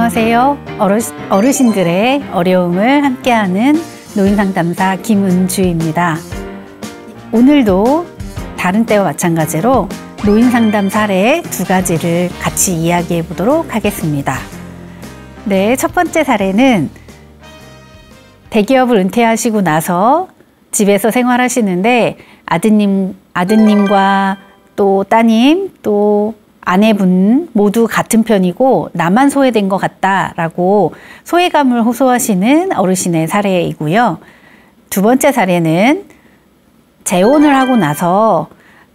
안녕하세요. 어르신들의 어려움을 함께하는 노인상담사 김은주입니다. 오늘도 다른 때와 마찬가지로 노인상담 사례 2가지를 같이 이야기해 보도록 하겠습니다. 네, 첫 번째 사례는 대기업을 은퇴하시고 나서 집에서 생활하시는데 아드님과 또 따님 또 아내분 모두 같은 편이고 나만 소외된 것 같다라고 소외감을 호소하시는 어르신의 사례이고요. 두 번째 사례는 재혼을 하고 나서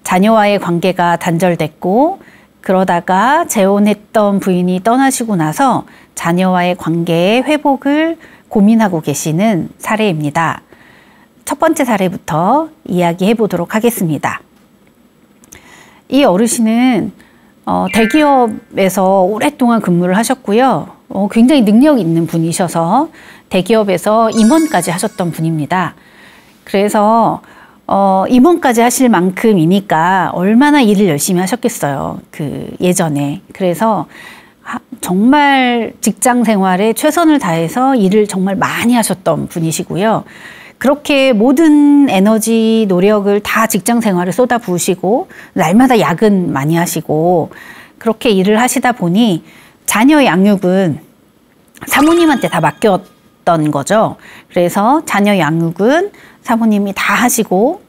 자녀와의 관계가 단절됐고 그러다가 재혼했던 부인이 떠나시고 나서 자녀와의 관계의 회복을 고민하고 계시는 사례입니다. 첫 번째 사례부터 이야기해 보도록 하겠습니다. 이 어르신은 대기업에서 오랫동안 근무를 하셨고요. 굉장히 능력 있는 분이셔서 대기업에서 임원까지 하셨던 분입니다. 그래서 임원까지 하실 만큼이니까 얼마나 일을 열심히 하셨겠어요. 예전에. 그래서 정말 직장 생활에 최선을 다해서 일을 정말 많이 하셨던 분이시고요. 그렇게 모든 에너지, 노력을 다 직장 생활에 쏟아부으시고 날마다 야근 많이 하시고 그렇게 일을 하시다 보니 자녀 양육은 사모님한테 다 맡겼던 거죠. 그래서 자녀 양육은 사모님이 다 하시고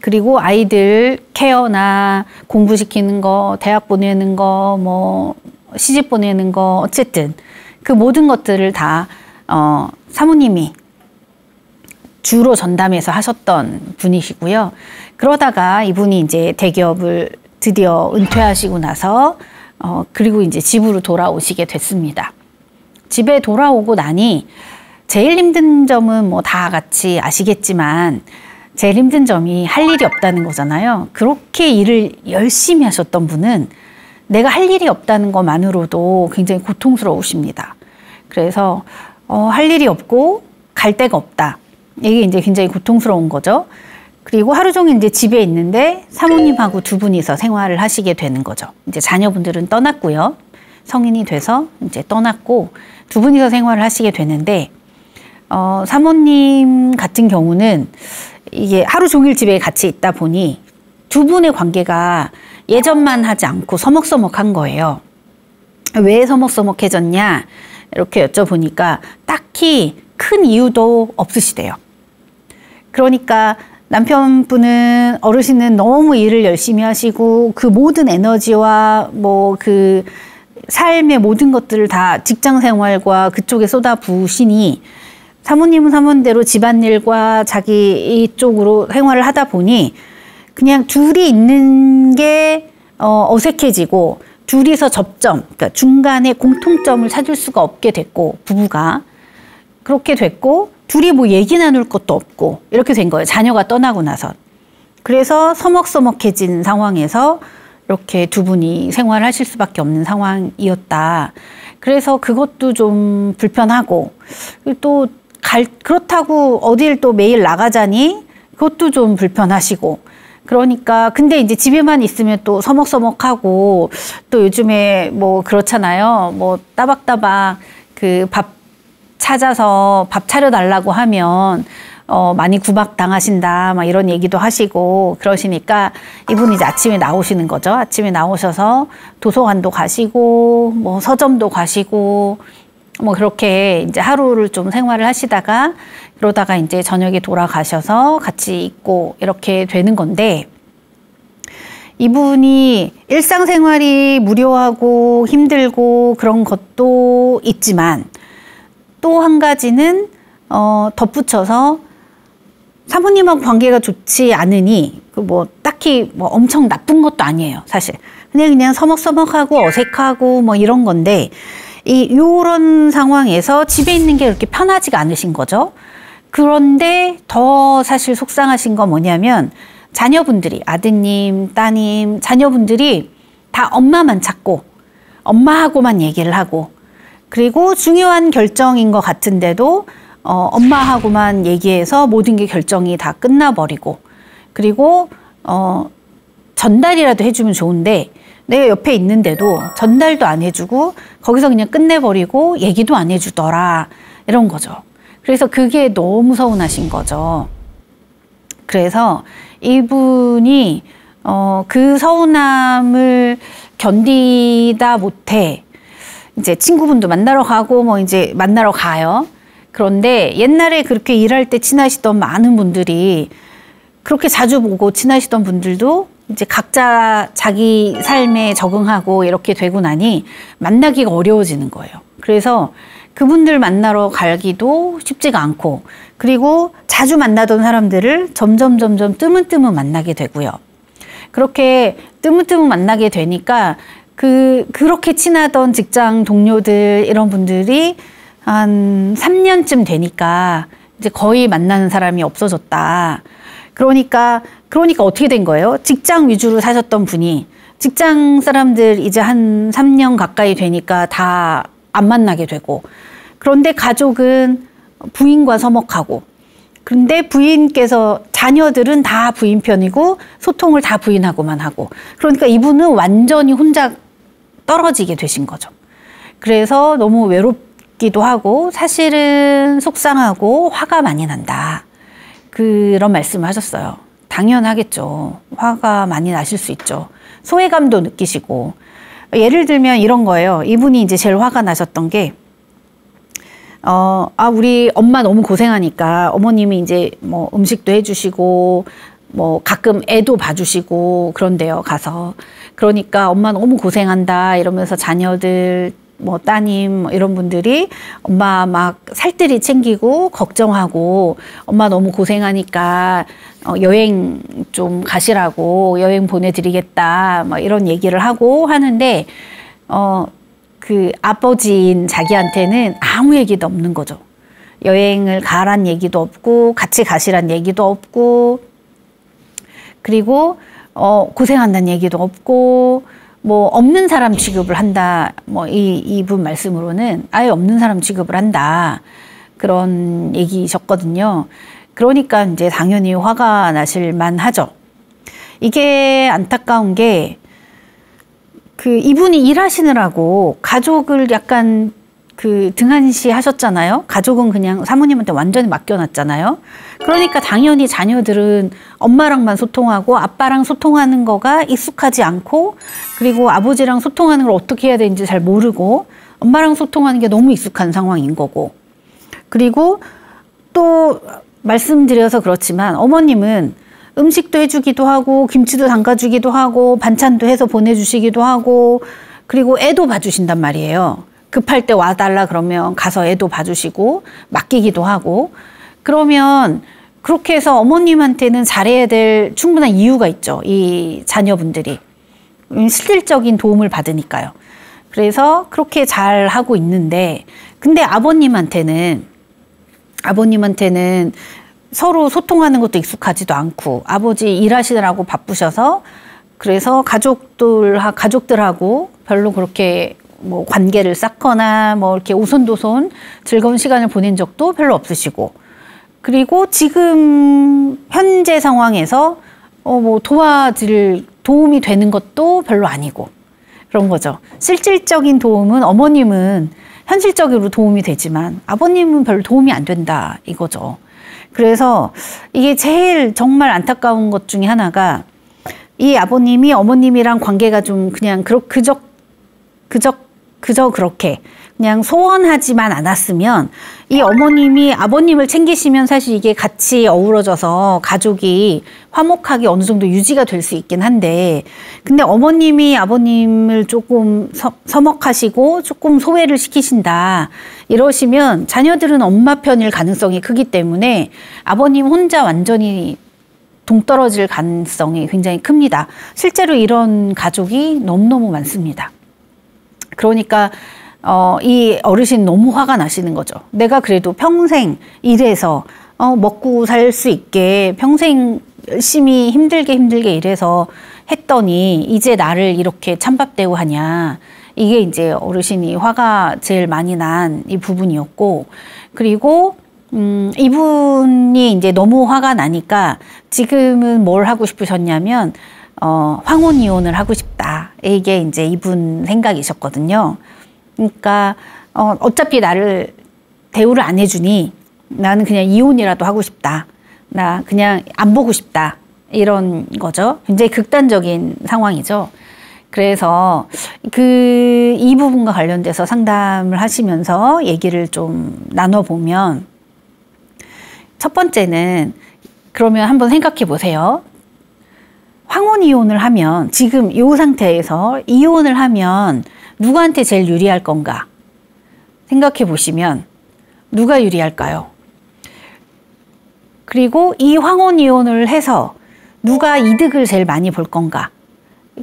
그리고 아이들 케어나 공부시키는 거, 대학 보내는 거, 뭐 시집 보내는 거 어쨌든 그 모든 것들을 다 사모님이 주로 전담해서 하셨던 분이시고요. 그러다가 이분이 이제 대기업을 드디어 은퇴하시고 나서 그리고 이제 집으로 돌아오시게 됐습니다. 집에 돌아오고 나니 제일 힘든 점은 뭐 다 같이 아시겠지만 제일 힘든 점이 할 일이 없다는 거잖아요. 그렇게 일을 열심히 하셨던 분은 내가 할 일이 없다는 것만으로도 굉장히 고통스러우십니다. 그래서 할 일이 없고 갈 데가 없다. 이게 이제 굉장히 고통스러운 거죠. 그리고 하루 종일 이제 집에 있는데 사모님하고 두 분이서 생활을 하시게 되는 거죠. 이제 자녀분들은 떠났고요. 성인이 돼서 이제 떠났고 두 분이서 생활을 하시게 되는데 사모님 같은 경우는 이게 하루 종일 집에 같이 있다 보니 두 분의 관계가 예전만 하지 않고 서먹서먹한 거예요. 왜 서먹서먹해졌냐? 이렇게 여쭤보니까 딱히 큰 이유도 없으시대요. 그러니까 남편분은 어르신은 너무 일을 열심히 하시고 그 모든 에너지와 뭐 그 삶의 모든 것들을 다 직장 생활과 그쪽에 쏟아부으시니 사모님은 사모님대로 집안일과 자기 이쪽으로 생활을 하다 보니 그냥 둘이 있는 게 어색해지고 둘이서 접점, 그러니까 중간에 공통점을 찾을 수가 없게 됐고 부부가 그렇게 됐고 둘이 뭐 얘기 나눌 것도 없고 이렇게 된 거예요. 자녀가 떠나고 나서. 그래서 서먹서먹해진 상황에서 이렇게 두 분이 생활하실 수밖에 없는 상황이었다. 그래서 그것도 좀 불편하고 또 그렇다고 어딜 또 매일 나가자니 그것도 좀 불편하시고 그러니까 근데 이제 집에만 있으면 또 서먹서먹하고 또 요즘에 뭐 그렇잖아요. 뭐 따박따박 그 밥 찾아서 밥 차려달라고 하면 많이 구박당하신다 막 이런 얘기도 하시고 그러시니까 이분이 이제 아침에 나오시는 거죠. 아침에 나오셔서 도서관도 가시고 뭐 서점도 가시고 뭐 그렇게 이제 하루를 좀 생활을 하시다가 그러다가 이제 저녁에 돌아가셔서 같이 있고 이렇게 되는 건데 이분이 일상생활이 무료하고 힘들고 그런 것도 있지만 또 한 가지는 덧붙여서 사모님하고 관계가 좋지 않으니 뭐 딱히 뭐 엄청 나쁜 것도 아니에요. 사실 그냥 서먹서먹하고 어색하고 뭐 이런 건데 요런 상황에서 집에 있는 게 그렇게 편하지가 않으신 거죠. 그런데 더 사실 속상하신 건 뭐냐면 자녀분들이 아드님, 따님, 자녀분들이 다 엄마만 찾고 엄마하고만 얘기를 하고 그리고 중요한 결정인 것 같은데도 엄마하고만 얘기해서 모든 게 결정이 다 끝나버리고 그리고 전달이라도 해주면 좋은데 내 옆에 있는데도 전달도 안 해주고 거기서 그냥 끝내버리고 얘기도 안 해주더라. 이런 거죠. 그래서 그게 너무 서운하신 거죠. 그래서 이분이 그 서운함을 견디다 못해 이제 친구분도 만나러 가고 뭐 이제 만나러 가요. 그런데 옛날에 그렇게 일할 때 친하시던 많은 분들이 그렇게 자주 보고 친하시던 분들도 이제 각자 자기 삶에 적응하고 이렇게 되고 나니 만나기가 어려워지는 거예요. 그래서 그분들 만나러 가기도 쉽지가 않고, 그리고 자주 만나던 사람들을 점점 뜨문뜨문 만나게 되고요. 그렇게 뜨문뜨문 만나게 되니까 그렇게 친하던 직장 동료들 이런 분들이 한 3년쯤 되니까 이제 거의 만나는 사람이 없어졌다. 그러니까 어떻게 된 거예요? 직장 위주로 사셨던 분이 직장 사람들 이제 한 3년 가까이 되니까 다 안 만나게 되고, 그런데 가족은 부인과 서먹하고, 근데 부인께서 자녀들은 다 부인 편이고 소통을 다 부인하고만 하고, 그러니까 이분은 완전히 혼자 떨어지게 되신 거죠. 그래서 너무 외롭기도 하고 사실은 속상하고 화가 많이 난다. 그런 말씀을 하셨어요. 당연하겠죠. 화가 많이 나실 수 있죠. 소외감도 느끼시고. 예를 들면 이런 거예요. 이분이 이제 제일 화가 나셨던 게, 우리 엄마 너무 고생하니까 어머님이 이제 뭐 음식도 해주시고, 뭐 가끔 애도 봐주시고 그런데요, 가서. 그러니까 엄마 너무 고생한다 이러면서 자녀들, 뭐 따님 뭐 이런 분들이 엄마 막 살뜰히 챙기고 걱정하고 엄마 너무 고생하니까 여행 좀 가시라고 여행 보내드리겠다 뭐 이런 얘기를 하고 하는데 그 아버지인 자기한테는 아무 얘기도 없는 거죠. 여행을 가란 얘기도 없고 같이 가시란 얘기도 없고, 그리고 고생한다는 얘기도 없고, 뭐 없는 사람 취급을 한다. 뭐 이분 말씀으로는 아예 없는 사람 취급을 한다. 그런 얘기셨거든요. 그러니까 이제 당연히 화가 나실 만하죠. 이게 안타까운 게 이분이 일하시느라고 가족을 약간 등한시 하셨잖아요. 가족은 그냥 사모님한테 완전히 맡겨놨잖아요. 그러니까 당연히 자녀들은 엄마랑만 소통하고 아빠랑 소통하는 거가 익숙하지 않고, 그리고 아버지랑 소통하는 걸 어떻게 해야 되는지 잘 모르고 엄마랑 소통하는 게 너무 익숙한 상황인 거고, 그리고 또 말씀드려서 그렇지만 어머님은 음식도 해주기도 하고 김치도 담가주기도 하고 반찬도 해서 보내주시기도 하고, 그리고 애도 봐주신단 말이에요. 급할 때 와달라 그러면 가서 애도 봐주시고 맡기기도 하고, 그러면 그렇게 해서 어머님한테는 잘해야 될 충분한 이유가 있죠. 이 자녀분들이 실질적인 도움을 받으니까요. 그래서 그렇게 잘 하고 있는데, 근데 아버님한테는 서로 소통하는 것도 익숙하지도 않고, 아버지 일하시느라고 바쁘셔서 그래서 가족들하고 별로 그렇게 뭐 관계를 쌓거나 뭐 이렇게 오손도손 즐거운 시간을 보낸 적도 별로 없으시고, 그리고 지금 현재 상황에서 뭐 도움이 되는 것도 별로 아니고 그런 거죠. 실질적인 도움은 어머님은 현실적으로 도움이 되지만 아버님은 별로 도움이 안 된다 이거죠. 그래서 이게 제일 정말 안타까운 것 중에 하나가, 이 아버님이 어머님이랑 관계가 좀 그냥 그저 그렇게 그냥 소원하지만 않았으면, 이 어머님이 아버님을 챙기시면 사실 이게 같이 어우러져서 가족이 화목하게 어느 정도 유지가 될 수 있긴 한데, 근데 어머님이 아버님을 조금 서먹하시고 조금 소외를 시키신다 이러시면 자녀들은 엄마 편일 가능성이 크기 때문에 아버님 혼자 완전히 동떨어질 가능성이 굉장히 큽니다. 실제로 이런 가족이 너무너무 많습니다. 그러니까 이 어르신 너무 화가 나시는 거죠. 내가 그래도 평생 일해서 먹고 살 수 있게 평생 열심히 힘들게 일해서 했더니 이제 나를 이렇게 찬밥대고 하냐. 이게 이제 어르신이 화가 제일 많이 난 이 부분이었고, 그리고 이분이 이제 너무 화가 나니까 지금은 뭘 하고 싶으셨냐면, 황혼 이혼을 하고 싶다. 이게 이제 이분 생각이셨거든요. 그러니까 어차피 나를 대우를 안 해주니 나는 그냥 이혼이라도 하고 싶다. 나 그냥 안 보고 싶다. 이런 거죠. 굉장히 극단적인 상황이죠. 그래서 이 부분과 관련돼서 상담을 하시면서 얘기를 좀 나눠보면, 첫 번째는 그러면 한번 생각해 보세요. 황혼 이혼을 하면, 지금 이 상태에서 이혼을 하면 누구한테 제일 유리할 건가 생각해 보시면 누가 유리할까요? 그리고 이 황혼 이혼을 해서 누가 이득을 제일 많이 볼 건가?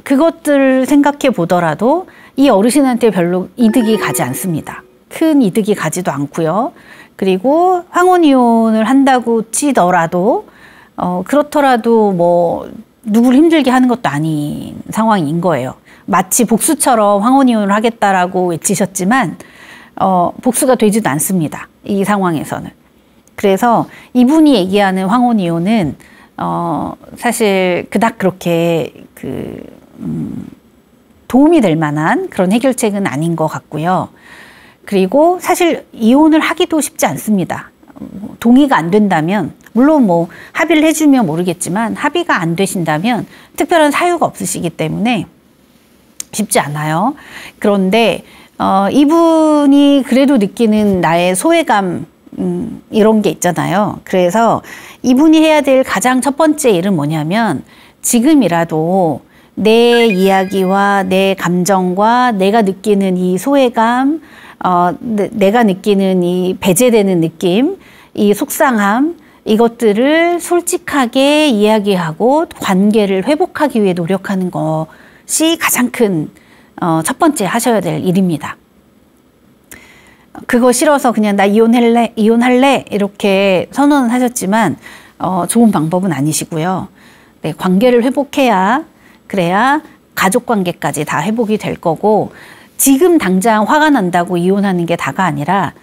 그것들을 생각해 보더라도 이 어르신한테 별로 이득이 가지 않습니다. 큰 이득이 가지도 않고요. 그리고 황혼 이혼을 한다고 치더라도 그렇더라도 뭐 누구를 힘들게 하는 것도 아닌 상황인 거예요. 마치 복수처럼 황혼 이혼을 하겠다라고 외치셨지만 복수가 되지도 않습니다. 이 상황에서는. 그래서 이분이 얘기하는 황혼 이혼은 사실 그닥 그렇게 도움이 될 만한 그런 해결책은 아닌 것 같고요. 그리고 사실 이혼을 하기도 쉽지 않습니다. 동의가 안 된다면, 물론 뭐 합의를 해주면 모르겠지만 합의가 안 되신다면 특별한 사유가 없으시기 때문에 쉽지 않아요. 그런데 이분이 그래도 느끼는 나의 소외감, 이런 게 있잖아요. 그래서 이분이 해야 될 가장 첫 번째 일은 뭐냐면, 지금이라도 내 이야기와 내 감정과 내가 느끼는 이 소외감, 내가 느끼는 이 배제되는 느낌, 이 속상함, 이것들을 솔직하게 이야기하고 관계를 회복하기 위해 노력하는 것이 가장 큰 첫 번째 하셔야 될 일입니다. 그거 싫어서 그냥 나 이혼할래 이렇게 선언을 하셨지만 좋은 방법은 아니시고요. 네, 관계를 회복해야, 그래야 가족 관계까지 다 회복이 될 거고, 지금 당장 화가 난다고 이혼하는 게 다가 아니라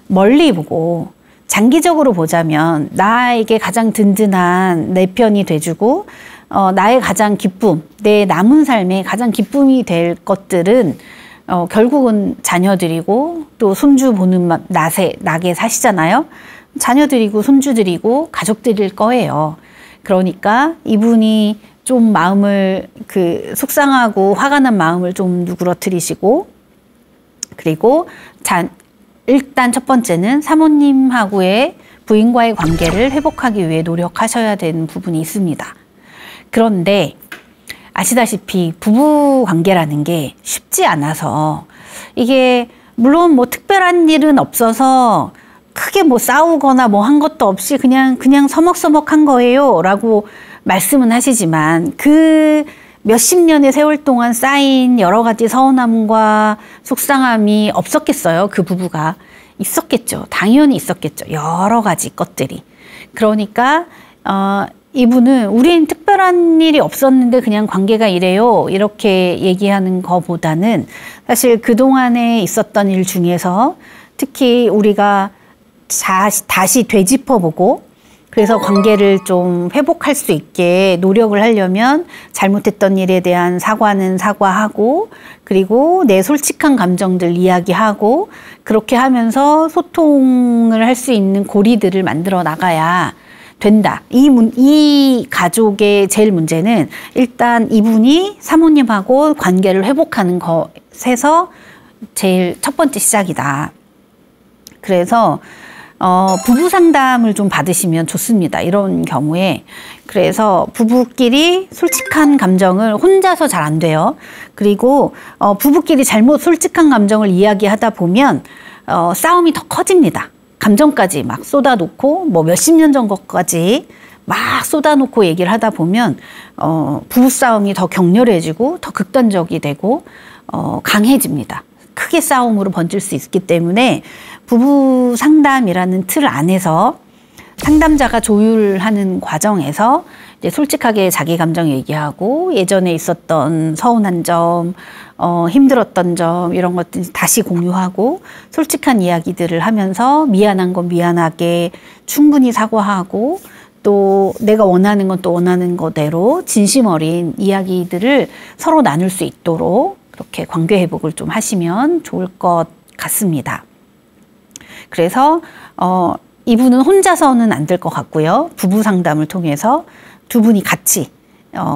멀리 보고 장기적으로 보자면 나에게 가장 든든한 내 편이 돼주고 나의 가장 기쁨, 내 남은 삶의 가장 기쁨이 될 것들은 결국은 자녀들이고, 또 손주 보는 낙에 사시잖아요. 자녀들이고 손주들이고 가족들일 거예요. 그러니까 이분이 좀 마음을 속상하고 화가 난 마음을 좀 누그러뜨리시고, 그리고 일단 첫 번째는 사모님하고의 부인과의 관계를 회복하기 위해 노력하셔야 되는 부분이 있습니다. 그런데 아시다시피 부부 관계라는 게 쉽지 않아서, 이게 물론 뭐 특별한 일은 없어서 크게 뭐 싸우거나 뭐 한 것도 없이 그냥 서먹서먹한 거예요 라고 말씀은 하시지만, 그 몇십 년의 세월 동안 쌓인 여러 가지 서운함과 속상함이 없었겠어요? 그 부부가 있었겠죠. 당연히 있었겠죠. 여러 가지 것들이. 그러니까 이분은 우린 특별한 일이 없었는데 그냥 관계가 이래요, 이렇게 얘기하는 것보다는 사실 그동안에 있었던 일 중에서 특히 우리가 다시 되짚어보고, 그래서 관계를 좀 회복할 수 있게 노력을 하려면 잘못했던 일에 대한 사과는 사과하고, 그리고 내 솔직한 감정들 이야기하고, 그렇게 하면서 소통을 할 수 있는 고리들을 만들어 나가야 된다. 이 가족의 제일 문제는 일단 이분이 사모님하고 관계를 회복하는 것에서 제일 첫 번째 시작이다. 그래서 부부 상담을 좀 받으시면 좋습니다. 이런 경우에. 그래서 부부끼리 솔직한 감정을 혼자서 잘 안 돼요. 그리고 부부끼리 잘못 솔직한 감정을 이야기하다 보면 싸움이 더 커집니다. 감정까지 막 쏟아놓고, 뭐 몇십 년 전 것까지 막 쏟아놓고 얘기를 하다 보면 부부싸움이 더 격렬해지고 더 극단적이 되고 강해집니다. 크게 싸움으로 번질 수 있기 때문에 부부 상담이라는 틀 안에서 상담자가 조율하는 과정에서 이제 솔직하게 자기 감정 얘기하고, 예전에 있었던 서운한 점, 힘들었던 점, 이런 것들 다시 공유하고, 솔직한 이야기들을 하면서 미안한 건 미안하게 충분히 사과하고, 또 내가 원하는 건 또 원하는 거대로 진심 어린 이야기들을 서로 나눌 수 있도록 그렇게 관계 회복을 좀 하시면 좋을 것 같습니다. 그래서 이분은 혼자서는 안 될 것 같고요. 부부 상담을 통해서 두 분이 같이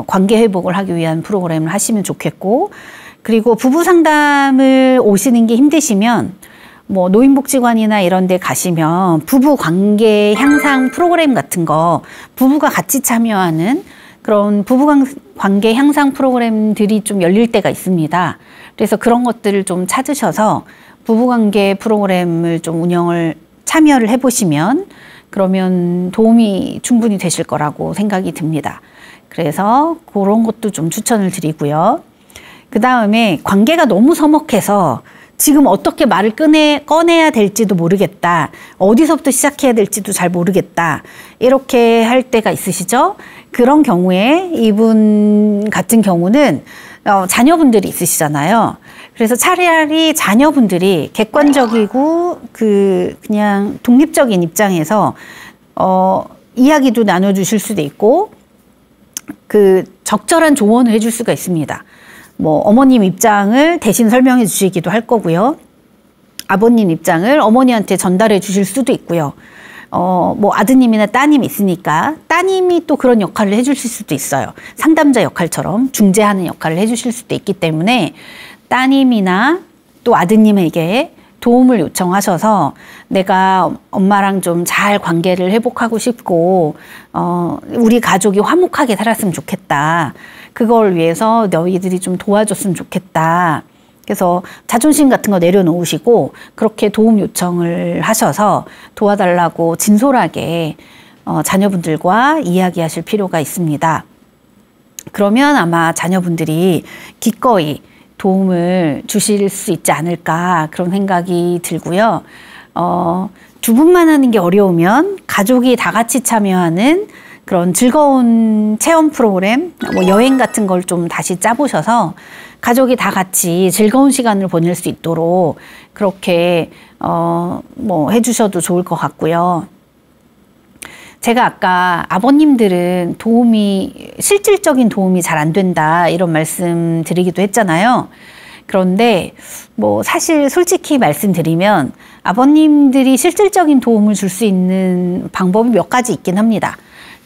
관계 회복을 하기 위한 프로그램을 하시면 좋겠고, 그리고 부부 상담을 오시는 게 힘드시면 뭐 노인복지관이나 이런 데 가시면 부부 관계 향상 프로그램 같은 거 부부가 같이 참여하는 그런 부부 관계 향상 프로그램들이 좀 열릴 때가 있습니다. 그래서 그런 것들을 좀 찾으셔서 부부 관계 프로그램을 좀 참여를 해보시면 그러면 도움이 충분히 되실 거라고 생각이 듭니다. 그래서 그런 것도 좀 추천을 드리고요. 그 다음에 관계가 너무 서먹해서 지금 어떻게 말을 꺼내야 될지도 모르겠다. 어디서부터 시작해야 될지도 잘 모르겠다. 이렇게 할 때가 있으시죠? 그런 경우에 이분 같은 경우는 자녀분들이 있으시잖아요. 그래서 차라리 자녀분들이 객관적이고 그냥 독립적인 입장에서 이야기도 나눠주실 수도 있고 적절한 조언을 해줄 수가 있습니다. 뭐 어머님 입장을 대신 설명해 주시기도 할 거고요. 아버님 입장을 어머니한테 전달해 주실 수도 있고요. 뭐 아드님이나 따님이 있으니까 따님이 또 그런 역할을 해 주실 수도 있어요. 상담자 역할처럼 중재하는 역할을 해 주실 수도 있기 때문에 따님이나 또 아드님에게 도움을 요청하셔서 내가 엄마랑 좀 잘 관계를 회복하고 싶고 우리 가족이 화목하게 살았으면 좋겠다. 그걸 위해서 너희들이 좀 도와줬으면 좋겠다. 그래서 자존심 같은 거 내려놓으시고 그렇게 도움 요청을 하셔서 도와달라고 진솔하게 자녀분들과 이야기하실 필요가 있습니다. 그러면 아마 자녀분들이 기꺼이 도움을 주실 수 있지 않을까 그런 생각이 들고요. 두 분만 하는 게 어려우면 가족이 다 같이 참여하는 그런 즐거운 체험 프로그램, 뭐 여행 같은 걸 좀 다시 짜보셔서 가족이 다 같이 즐거운 시간을 보낼 수 있도록 그렇게 뭐 해주셔도 좋을 것 같고요. 제가 아까 아버님들은 실질적인 도움이 잘 안 된다 이런 말씀 드리기도 했잖아요. 그런데 뭐 사실 솔직히 말씀드리면 아버님들이 실질적인 도움을 줄 수 있는 방법이 몇 가지 있긴 합니다.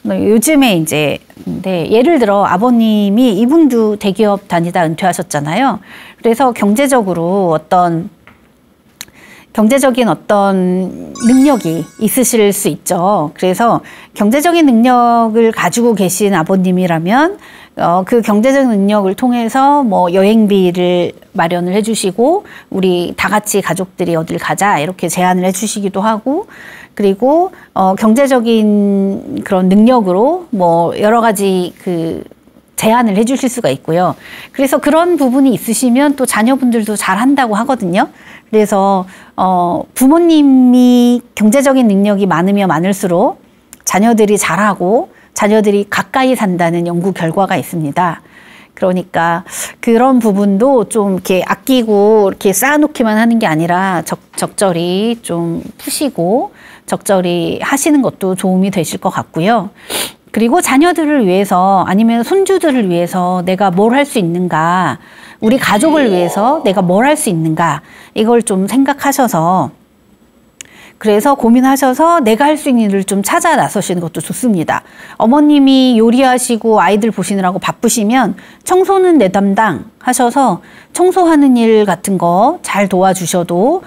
요즘에 이제 예를 들어 아버님이 이분도 대기업 다니다 은퇴하셨잖아요. 그래서 경제적인 어떤 능력이 있으실 수 있죠. 그래서 경제적인 능력을 가지고 계신 아버님이라면 그 경제적 능력을 통해서 뭐 여행비를 마련을 해주시고 우리 다 같이 가족들이 어딜 가자 이렇게 제안을 해주시기도 하고, 그리고 경제적인 그런 능력으로 뭐 여러 가지 제안을 해주실 수가 있고요. 그래서 그런 부분이 있으시면 또 자녀분들도 잘 한다고 하거든요. 그래서 부모님이 경제적인 능력이 많으면 많을수록 자녀들이 잘하고 자녀들이 가까이 산다는 연구 결과가 있습니다. 그러니까 그런 부분도 좀 이렇게 아끼고 이렇게 쌓아놓기만 하는 게 아니라 적절히 좀 푸시고 적절히 하시는 것도 도움이 되실 것 같고요. 그리고 자녀들을 위해서 아니면 손주들을 위해서 내가 뭘 할 수 있는가, 우리 가족을 위해서 내가 뭘 할 수 있는가, 이걸 좀 생각하셔서 그래서 고민하셔서 내가 할 수 있는 일을 좀 찾아 나서시는 것도 좋습니다. 어머님이 요리하시고 아이들 보시느라고 바쁘시면 청소는 내 담당 하셔서 청소하는 일 같은 거 잘 도와주셔도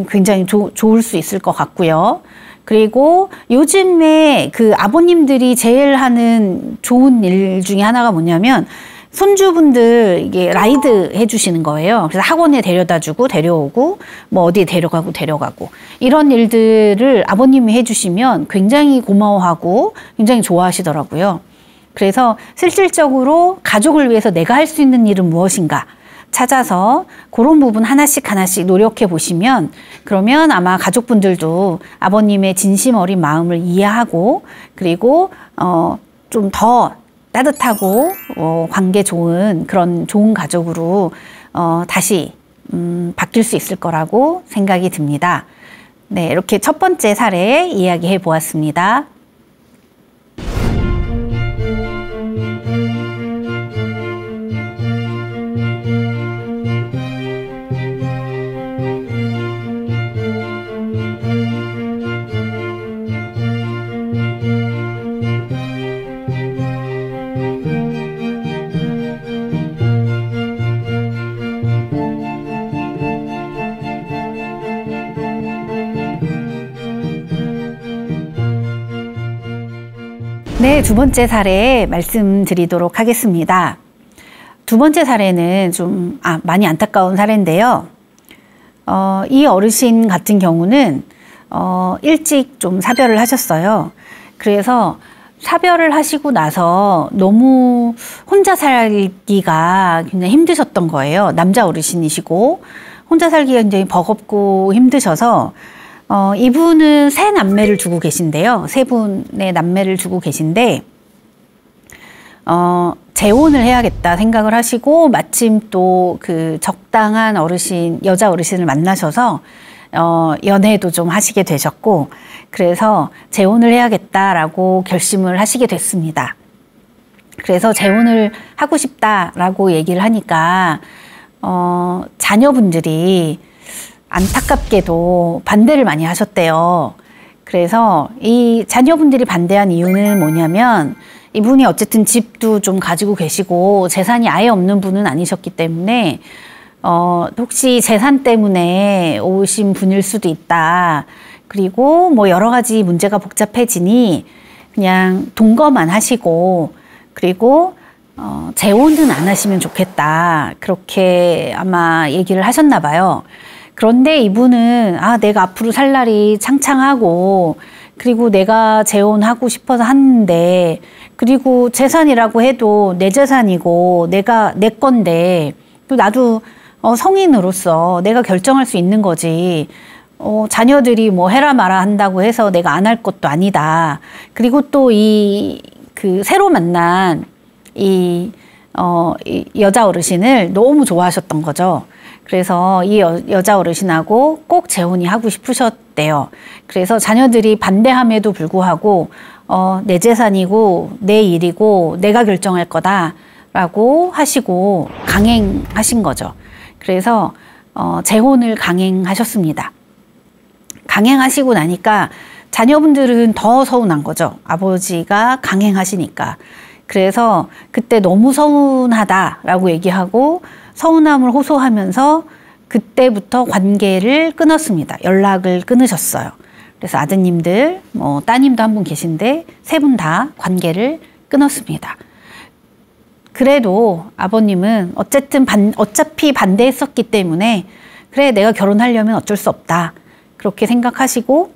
굉장히 좋을 수 있을 것 같고요. 그리고 요즘에 아버님들이 제일 하는 좋은 일 중에 하나가 뭐냐면 손주분들 이게 라이드 해주시는 거예요. 그래서 학원에 데려다주고 데려오고 뭐 어디에 데려가고 이런 일들을 아버님이 해주시면 굉장히 고마워하고 굉장히 좋아하시더라고요. 그래서 실질적으로 가족을 위해서 내가 할 수 있는 일은 무엇인가 찾아서 그런 부분 하나씩 노력해 보시면 그러면 아마 가족분들도 아버님의 진심 어린 마음을 이해하고 그리고 좀 더 따뜻하고 관계 좋은 그런 좋은 가족으로 다시 바뀔 수 있을 거라고 생각이 듭니다. 네, 이렇게 첫 번째 사례 이야기해 보았습니다. 이제 두 번째 사례 말씀드리도록 하겠습니다. 두 번째 사례는 좀 많이 안타까운 사례인데요. 이 어르신 같은 경우는 일찍 좀 사별을 하셨어요. 그래서 사별을 하시고 나서 너무 혼자 살기가 굉장히 힘드셨던 거예요. 남자 어르신이시고 혼자 살기가 굉장히 버겁고 힘드셔서 이분은 세 남매를 두고 계신데요. 세 분의 남매를 두고 계신데 재혼을 해야겠다 생각을 하시고 마침 또 그 적당한 어르신, 여자 어르신을 만나셔서 연애도 좀 하시게 되셨고 그래서 재혼을 해야겠다라고 결심을 하시게 됐습니다. 그래서 재혼을 하고 싶다라고 얘기를 하니까 자녀분들이 안타깝게도 반대를 많이 하셨대요. 그래서 이 자녀분들이 반대한 이유는 뭐냐면 이분이 어쨌든 집도 좀 가지고 계시고 재산이 아예 없는 분은 아니셨기 때문에 혹시 재산 때문에 오신 분일 수도 있다. 그리고 뭐 여러 가지 문제가 복잡해지니 그냥 동거만 하시고 그리고 재혼은 안 하시면 좋겠다. 그렇게 아마 얘기를 하셨나 봐요. 그런데 이분은 내가 앞으로 살 날이 창창하고 그리고 내가 재혼하고 싶어서 하는데 그리고 재산이라고 해도 내 재산이고 내 건데 또 나도 성인으로서 내가 결정할 수 있는 거지. 자녀들이 뭐 해라 마라 한다고 해서 내가 안 할 것도 아니다. 그리고 또 그 새로 만난 이 여자 어르신을 너무 좋아하셨던 거죠. 그래서 이 여자 어르신하고 꼭 재혼이 하고 싶으셨대요. 그래서 자녀들이 반대함에도 불구하고 내 재산이고 내 일이고 내가 결정할 거다라고 하시고 강행하신 거죠. 그래서 재혼을 강행하셨습니다. 강행하시고 나니까 자녀분들은 더 서운한 거죠. 아버지가 강행하시니까. 그래서 그때 너무 서운하다라고 얘기하고 서운함을 호소하면서 그때부터 관계를 끊었습니다. 연락을 끊으셨어요. 그래서 아드님들, 따님도 한 분 계신데 세 분 다 관계를 끊었습니다. 그래도 아버님은 어차피 반대했었기 때문에 그래 내가 결혼하려면 어쩔 수 없다. 그렇게 생각하시고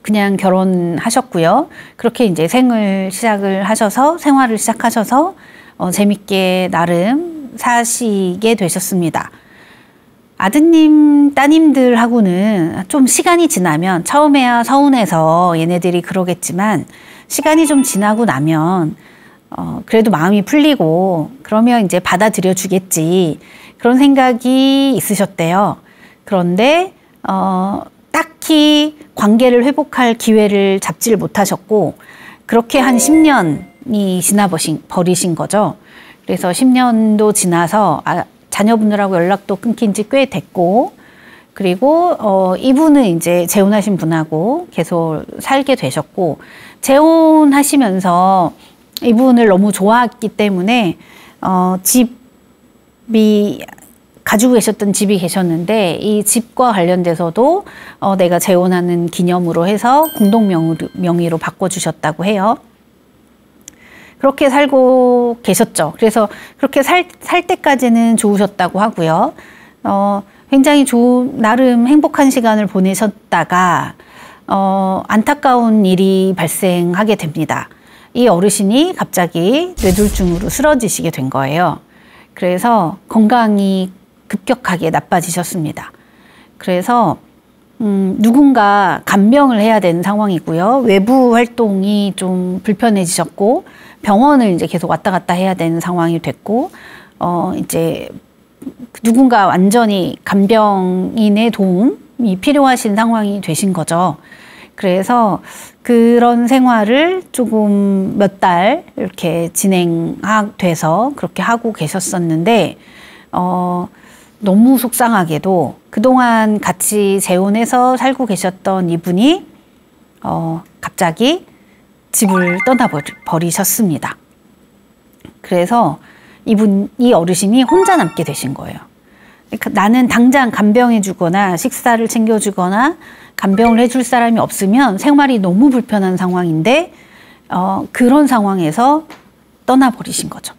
그냥 결혼하셨고요. 그렇게 이제 생활을 시작하셔서 재밌게 나름 사시게 되셨습니다. 아드님, 따님들하고는 좀 시간이 지나면 처음에야 서운해서 얘네들이 그러겠지만 시간이 좀 지나고 나면 그래도 마음이 풀리고 그러면 이제 받아들여 주겠지. 그런 생각이 있으셨대요. 그런데 딱히 관계를 회복할 기회를 잡지를 못하셨고 그렇게 한 10년이 지나버리신 거죠. 그래서 10년도 지나서 자녀분들하고 연락도 끊긴 지 꽤 됐고 그리고 이분은 이제 재혼하신 분하고 계속 살게 되셨고 재혼하시면서 이분을 너무 좋아했기 때문에 가지고 계셨던 집이 계셨는데 이 집과 관련돼서도 내가 재혼하는 기념으로 해서 공동명의로 바꿔주셨다고 해요. 그렇게 살고 계셨죠. 그래서 그렇게 살 때까지는 좋으셨다고 하고요. 굉장히 나름 행복한 시간을 보내셨다가 안타까운 일이 발생하게 됩니다. 이 어르신이 갑자기 뇌졸중으로 쓰러지시게 된 거예요. 그래서 건강이 급격하게 나빠지셨습니다. 그래서 누군가 간병을 해야 되는 상황이고요. 외부 활동이 좀 불편해지셨고 병원을 이제 계속 왔다 갔다 해야 되는 상황이 됐고 이제 누군가 완전히 간병인의 도움이 필요하신 상황이 되신 거죠. 그래서 그런 생활을 조금 몇 달 이렇게 진행돼서 그렇게 하고 계셨었는데 너무 속상하게도 그동안 같이 재혼해서 살고 계셨던 이분이 갑자기 집을 떠나버리셨습니다. 그래서 이 어르신이 혼자 남게 되신 거예요. 그러니까 나는 당장 간병해주거나 식사를 챙겨주거나 간병을 해줄 사람이 없으면 생활이 너무 불편한 상황인데 그런 상황에서 떠나버리신 거죠.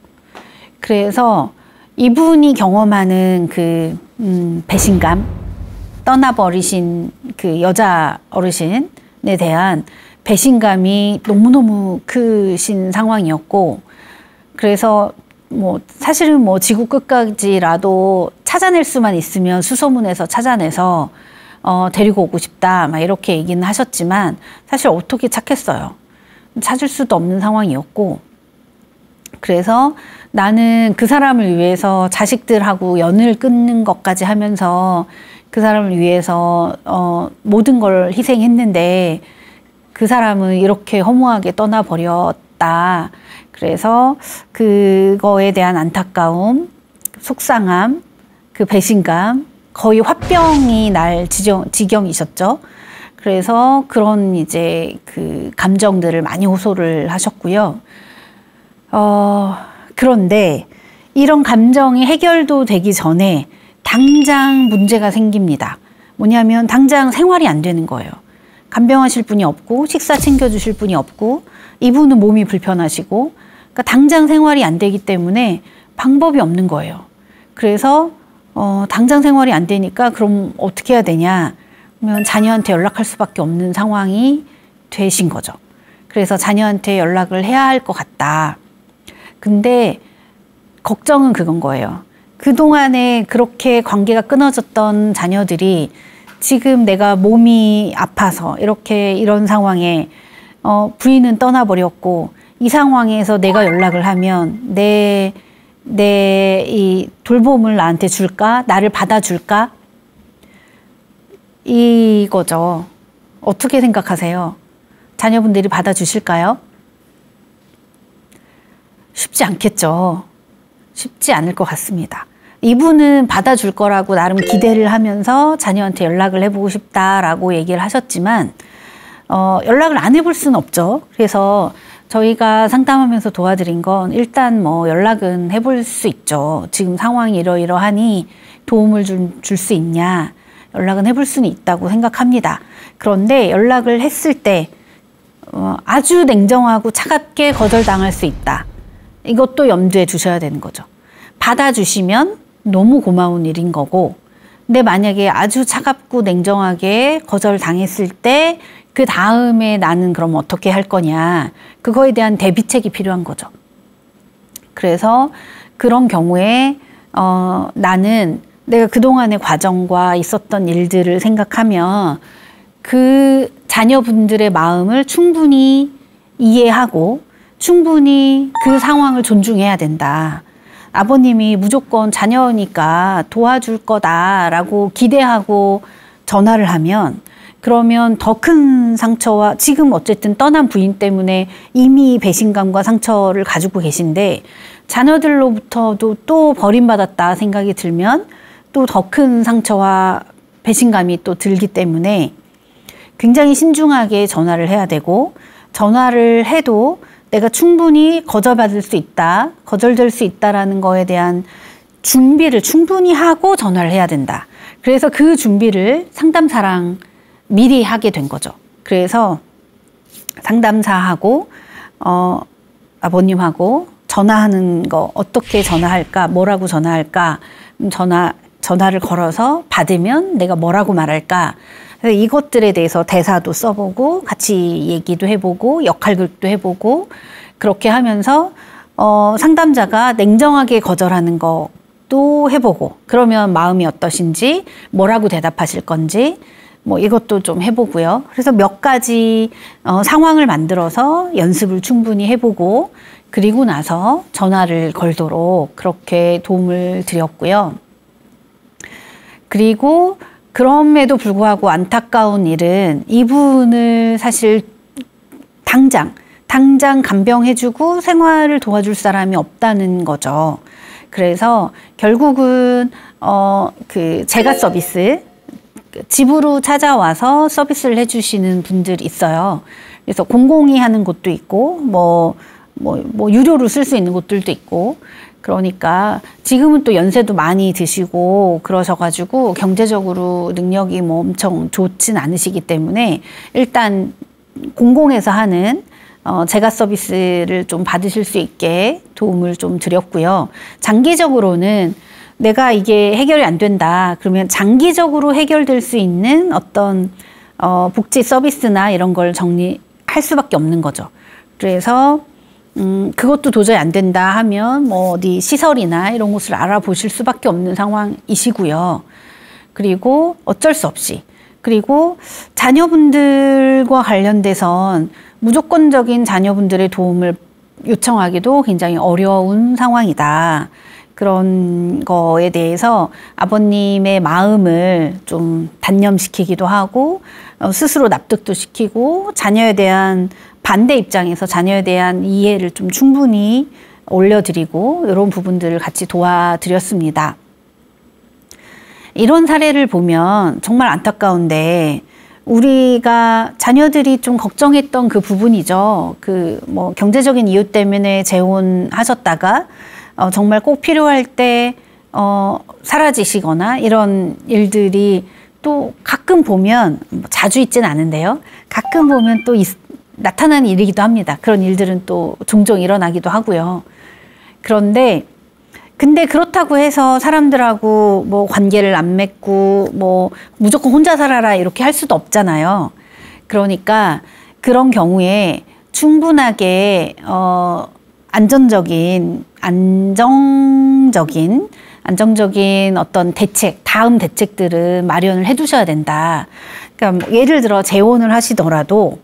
그래서 이분이 경험하는 그 배신감, 떠나버리신 그 여자 어르신에 대한 배신감이 너무너무 크신 상황이었고, 그래서 뭐 사실은 뭐 지구 끝까지라도 찾아낼 수만 있으면 수소문해서 찾아내서 데리고 오고 싶다 막 이렇게 얘기는 하셨지만 사실 어떻게 찾겠어요. 찾을 수도 없는 상황이었고, 그래서 나는 그 사람을 위해서 자식들하고 연을 끊는 것까지 하면서 그 사람을 위해서 모든 걸 희생했는데 그 사람은 이렇게 허무하게 떠나버렸다. 그래서 그거에 대한 안타까움, 속상함, 그 배신감, 거의 화병이 날 지경이셨죠. 그래서 그런 이제 그 감정들을 많이 호소를 하셨고요. 그런데 이런 감정이 해결도 되기 전에 당장 문제가 생깁니다. 뭐냐면 당장 생활이 안 되는 거예요. 간병하실 분이 없고 식사 챙겨주실 분이 없고 이분은 몸이 불편하시고, 그러니까 당장 생활이 안 되기 때문에 방법이 없는 거예요. 그래서 당장 생활이 안 되니까 그럼 어떻게 해야 되냐 하면 자녀한테 연락할 수밖에 없는 상황이 되신 거죠. 그래서 자녀한테 연락을 해야 할 것 같다. 근데 걱정은 그건 거예요. 그동안에 그렇게 관계가 끊어졌던 자녀들이 지금 내가 몸이 아파서 이런 상황에 부인은 떠나버렸고, 이 상황에서 내가 연락을 하면 내 이 돌봄을 나한테 줄까? 나를 받아줄까? 이거죠. 어떻게 생각하세요? 자녀분들이 받아주실까요? 쉽지 않겠죠. 쉽지 않을 것 같습니다. 이분은 받아줄 거라고 나름 기대를 하면서 자녀한테 연락을 해보고 싶다라고 얘기를 하셨지만 연락을 안 해볼 수는 없죠. 그래서 저희가 상담하면서 도와드린 건 일단 뭐 연락은 해볼 수 있죠. 지금 상황이 이러이러하니 도움을 줄 수 있냐, 연락은 해볼 수는 있다고 생각합니다. 그런데 연락을 했을 때 아주 냉정하고 차갑게 거절당할 수 있다. 이것도 염두에 두셔야 되는 거죠. 받아주시면 너무 고마운 일인 거고, 근데 만약에 아주 차갑고 냉정하게 거절당했을 때 그 다음에 나는 그럼 어떻게 할 거냐, 그거에 대한 대비책이 필요한 거죠. 그래서 그런 경우에 나는 내가 그동안의 과정과 있었던 일들을 생각하면 그 자녀분들의 마음을 충분히 이해하고 충분히 그 상황을 존중해야 된다. 아버님이 무조건 자녀니까 도와줄 거다라고 기대하고 전화를 하면, 그러면 더 큰 상처와, 지금 어쨌든 떠난 부인 때문에 이미 배신감과 상처를 가지고 계신데 자녀들로부터도 또 버림받았다 생각이 들면 또 더 큰 상처와 배신감이 또 들기 때문에 굉장히 신중하게 전화를 해야 되고, 전화를 해도 내가 충분히 거절받을 수 있다, 거절될 수 있다라는 거에 대한 준비를 충분히 하고 전화를 해야 된다. 그래서 그 준비를 상담사랑 미리 하게 된 거죠. 그래서 상담사하고 아버님하고 전화하는 거, 어떻게 전화할까, 뭐라고 전화할까, 전화를 걸어서 받으면 내가 뭐라고 말할까, 그래서 이것들에 대해서 대사도 써보고 같이 얘기도 해보고 역할극도 해보고, 그렇게 하면서 상담자가 냉정하게 거절하는 것도 해보고, 그러면 마음이 어떠신지, 뭐라고 대답하실 건지 뭐 이것도 좀 해보고요. 그래서 몇 가지 상황을 만들어서 연습을 충분히 해보고, 그리고 나서 전화를 걸도록 그렇게 도움을 드렸고요. 그리고 그럼에도 불구하고 안타까운 일은 이분을 사실 당장 간병해주고 생활을 도와줄 사람이 없다는 거죠. 그래서 결국은 그 제가 서비스, 집으로 찾아와서 서비스를 해주시는 분들이 있어요. 그래서 공공이 하는 곳도 있고 뭐 유료로 쓸 수 있는 곳들도 있고, 그러니까 지금은 또 연세도 많이 드시고 그러셔가지고 경제적으로 능력이 뭐 엄청 좋진 않으시기 때문에 일단 공공에서 하는 재가 서비스를 좀 받으실 수 있게 도움을 좀 드렸고요. 장기적으로는 내가 이게 해결이 안 된다. 그러면 장기적으로 해결될 수 있는 어떤 복지 서비스나 이런 걸 정리할 수밖에 없는 거죠. 그래서 그것도 도저히 안 된다 하면 뭐 어디 시설이나 이런 곳을 알아보실 수밖에 없는 상황이시고요. 그리고 어쩔 수 없이. 그리고 자녀분들과 관련돼선 무조건적인 자녀분들의 도움을 요청하기도 굉장히 어려운 상황이다. 그런 거에 대해서 아버님의 마음을 좀 단념시키기도 하고 스스로 납득도 시키고 자녀에 대한 반대 입장에서 자녀에 대한 이해를 좀 충분히 올려드리고 이런 부분들을 같이 도와드렸습니다. 이런 사례를 보면 정말 안타까운데 우리가 자녀들이 좀 걱정했던 그 부분이죠. 그 뭐 경제적인 이유 때문에 재혼하셨다가 정말 꼭 필요할 때 사라지시거나 이런 일들이 또 가끔 보면 자주 있지는 않은데요. 가끔 보면 또 나타나는 일이기도 합니다. 그런 일들은 또 종종 일어나기도 하고요. 그런데 근데 그렇다고 해서 사람들하고 뭐 관계를 안 맺고 뭐 무조건 혼자 살아라 이렇게 할 수도 없잖아요. 그러니까 그런 경우에 충분하게 안정적인 어떤 대책, 다음 대책들은 마련을 해두셔야 된다. 그러니까 뭐 예를 들어 재혼을 하시더라도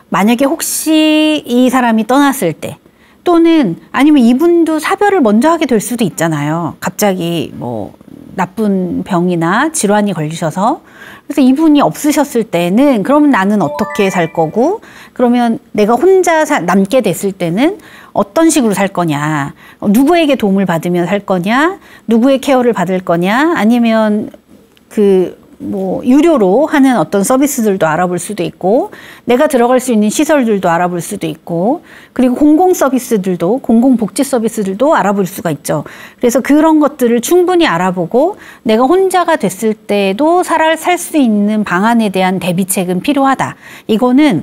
만약에 혹시 이 사람이 떠났을 때 또는 아니면 이분도 사별을 먼저 하게 될 수도 있잖아요. 갑자기 뭐 나쁜 병이나 질환이 걸리셔서. 그래서 이분이 없으셨을 때는 그러면 나는 어떻게 살 거고 그러면 내가 혼자 남게 됐을 때는 어떤 식으로 살 거냐. 누구에게 도움을 받으면 살 거냐. 누구의 케어를 받을 거냐. 아니면 뭐 유료로 하는 어떤 서비스들도 알아볼 수도 있고 내가 들어갈 수 있는 시설들도 알아볼 수도 있고 그리고 공공 서비스들도 공공복지 서비스들도 알아볼 수가 있죠. 그래서 그런 것들을 충분히 알아보고 내가 혼자가 됐을 때도 살 수 있는 방안에 대한 대비책은 필요하다. 이거는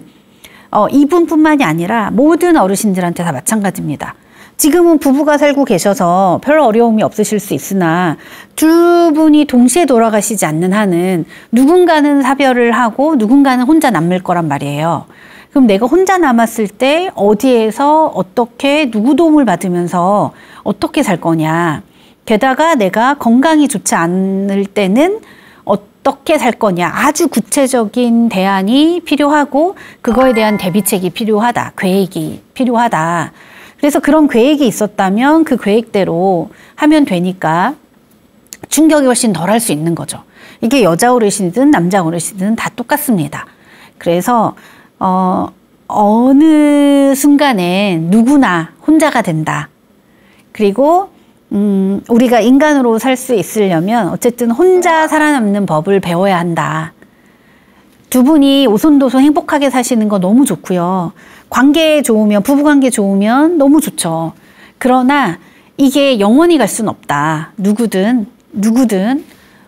이분뿐만이 아니라 모든 어르신들한테 다 마찬가지입니다. 지금은 부부가 살고 계셔서 별 어려움이 없으실 수 있으나 두 분이 동시에 돌아가시지 않는 한은 누군가는 사별을 하고 누군가는 혼자 남을 거란 말이에요. 그럼 내가 혼자 남았을 때 어디에서 어떻게 누구 도움을 받으면서 어떻게 살 거냐. 게다가 내가 건강이 좋지 않을 때는 어떻게 살 거냐. 아주 구체적인 대안이 필요하고 그거에 대한 대비책이 필요하다. 계획이 필요하다. 그래서 그런 계획이 있었다면 그 계획대로 하면 되니까 충격이 훨씬 덜 할 수 있는 거죠. 이게 여자 어르신이든 남자 어르신이든 다 똑같습니다. 그래서 어느 순간에 누구나 혼자가 된다. 그리고 우리가 인간으로 살 수 있으려면 어쨌든 혼자 살아남는 법을 배워야 한다. 두 분이 오손도손 행복하게 사시는 거 너무 좋고요. 관계 좋으면, 부부관계 좋으면 너무 좋죠. 그러나 이게 영원히 갈 수는 없다. 누구든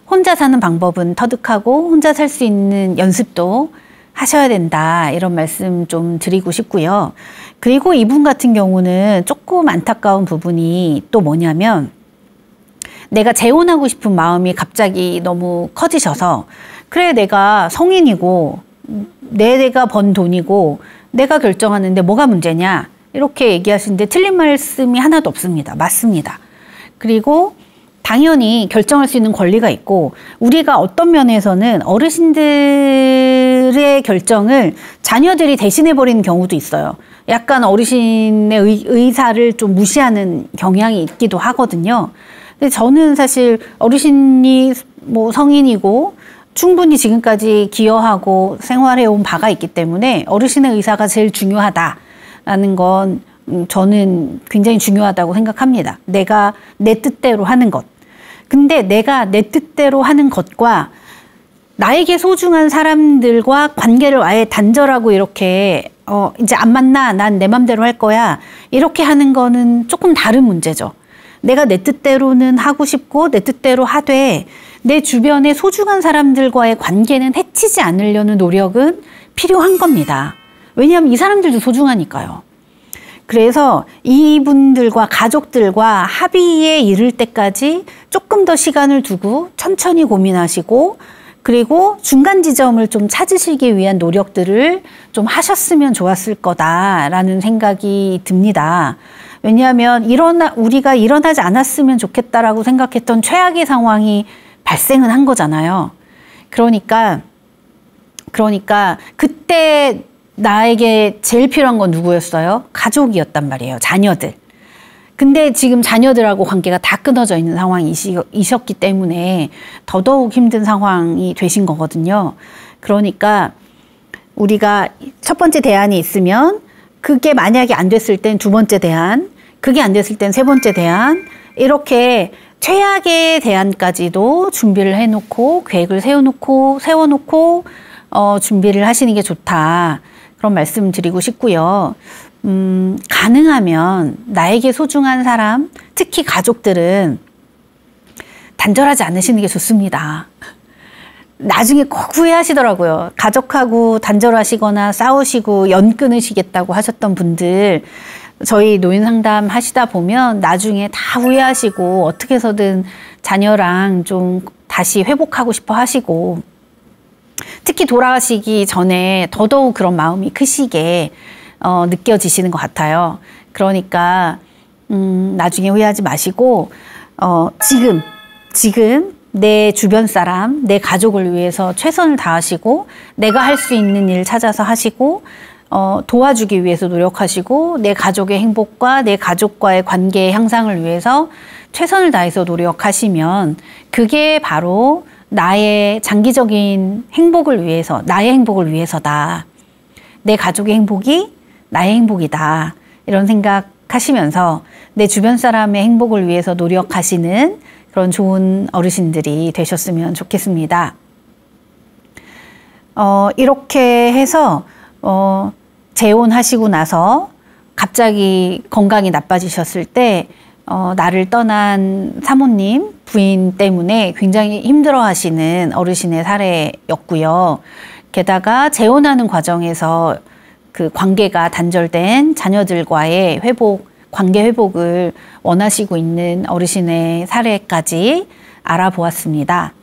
혼자 사는 방법은 터득하고 혼자 살 수 있는 연습도 하셔야 된다. 이런 말씀 좀 드리고 싶고요. 그리고 이분 같은 경우는 조금 안타까운 부분이 또 뭐냐면 내가 재혼하고 싶은 마음이 갑자기 너무 커지셔서 그래 내가 성인이고 내가 번 돈이고 내가 결정하는데 뭐가 문제냐 이렇게 얘기하시는데 틀린 말씀이 하나도 없습니다. 맞습니다. 그리고 당연히 결정할 수 있는 권리가 있고 우리가 어떤 면에서는 어르신들의 결정을 자녀들이 대신해버리는 경우도 있어요. 약간 어르신의 의사를 좀 무시하는 경향이 있기도 하거든요. 근데 저는 사실 어르신이 뭐 성인이고 충분히 지금까지 기여하고 생활해온 바가 있기 때문에 어르신의 의사가 제일 중요하다라는 건 저는 굉장히 중요하다고 생각합니다. 내가 내 뜻대로 하는 것. 근데 내가 내 뜻대로 하는 것과 나에게 소중한 사람들과 관계를 아예 단절하고 이렇게 이제 안 만나 난 내 맘대로 할 거야 이렇게 하는 거는 조금 다른 문제죠. 내가 내 뜻대로는 하고 싶고 내 뜻대로 하되 내 주변의 소중한 사람들과의 관계는 해치지 않으려는 노력은 필요한 겁니다. 왜냐하면 이 사람들도 소중하니까요. 그래서 이분들과 가족들과 합의에 이를 때까지 조금 더 시간을 두고 천천히 고민하시고, 그리고 중간 지점을 좀 찾으시기 위한 노력들을 좀 하셨으면 좋았을 거다라는 생각이 듭니다. 왜냐하면 우리가 일어나지 않았으면 좋겠다라고 생각했던 최악의 상황이 발생은 한 거잖아요. 그러니까 그때 나에게 제일 필요한 건 누구였어요? 가족이었단 말이에요. 자녀들. 근데 지금 자녀들하고 관계가 다 끊어져 있는 상황이셨기 때문에 더더욱 힘든 상황이 되신 거거든요. 그러니까 우리가 첫 번째 대안이 있으면 그게 만약에 안 됐을 땐 두 번째 대안, 그게 안 됐을 땐 세 번째 대안, 이렇게 최악의 대안까지도 준비를 해놓고 계획을 세워놓고 준비를 하시는 게 좋다. 그런 말씀 드리고 싶고요. 가능하면 나에게 소중한 사람, 특히 가족들은 단절하지 않으시는 게 좋습니다. 나중에 꼭 후회하시더라고요. 가족하고 단절하시거나 싸우시고 연 끊으시겠다고 하셨던 분들, 저희 노인 상담 하시다 보면 나중에 다 후회하시고 어떻게 해서든 자녀랑 좀 다시 회복하고 싶어 하시고, 특히 돌아가시기 전에 더더욱 그런 마음이 크시게 느껴지시는 것 같아요. 그러니까 나중에 후회하지 마시고 지금 내 주변 사람, 내 가족을 위해서 최선을 다하시고, 내가 할 수 있는 일 찾아서 하시고, 도와주기 위해서 노력하시고, 내 가족의 행복과 내 가족과의 관계 향상을 위해서 최선을 다해서 노력하시면 그게 바로 나의 장기적인 행복을 위해서, 나의 행복을 위해서다. 내 가족의 행복이 나의 행복이다. 이런 생각하시면서 내 주변 사람의 행복을 위해서 노력하시는 그런 좋은 어르신들이 되셨으면 좋겠습니다. 이렇게 해서 재혼하시고 나서 갑자기 건강이 나빠지셨을 때 나를 떠난 사모님, 부인 때문에 굉장히 힘들어하시는 어르신의 사례였고요. 게다가 재혼하는 과정에서 그 관계가 단절된 자녀들과의 관계 회복을 원하시고 있는 어르신의 사례까지 알아보았습니다.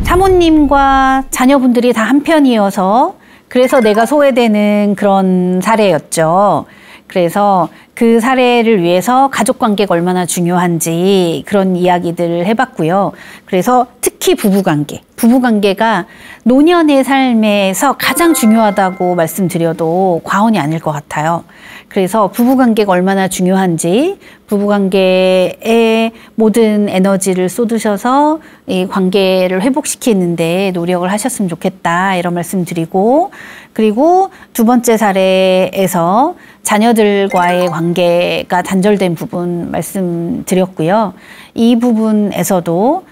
사모님과 자녀분들이 다 한편이어서 그래서 내가 소외되는 그런 사례였죠. 그래서 그 사례를 위해서 가족관계가 얼마나 중요한지 그런 이야기들을 해봤고요. 그래서 특히 부부관계가 노년의 삶에서 가장 중요하다고 말씀드려도 과언이 아닐 것 같아요. 그래서 부부관계가 얼마나 중요한지, 부부관계에 모든 에너지를 쏟으셔서 이 관계를 회복시키는데 노력을 하셨으면 좋겠다, 이런 말씀 드리고, 그리고 두 번째 사례에서 자녀들과의 관계가 단절된 부분 말씀드렸고요. 이 부분에서도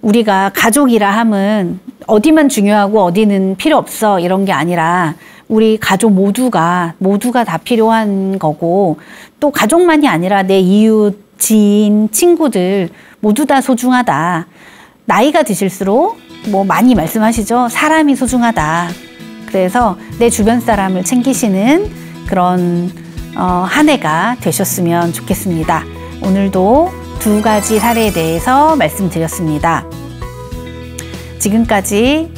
우리가 가족이라 함은 어디만 중요하고 어디는 필요 없어 이런 게 아니라 우리 가족 모두가 다 필요한 거고, 또 가족만이 아니라 내 이웃, 지인, 친구들 모두 다 소중하다. 나이가 드실수록 많이 말씀하시죠. 사람이 소중하다. 그래서 내 주변 사람을 챙기시는 그런 한 해가 되셨으면 좋겠습니다. 오늘도 두 가지 사례에 대해서 말씀드렸습니다. 지금까지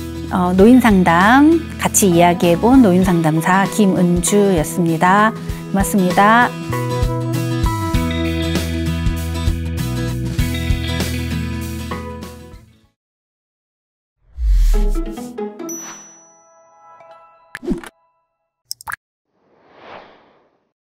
노인상담 같이 이야기해본 노인상담사 김은주였습니다. 고맙습니다.